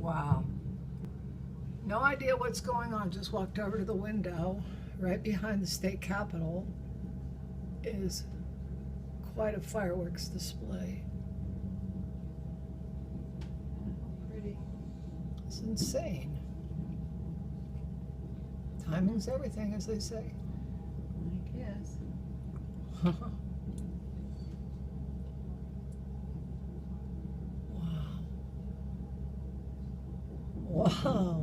Wow. No idea what's going on. Just walked over to the window. Right behind the state capitol is quite a fireworks display. Pretty. It's insane. Timing's everything, as they say. I guess. Wow. Wow.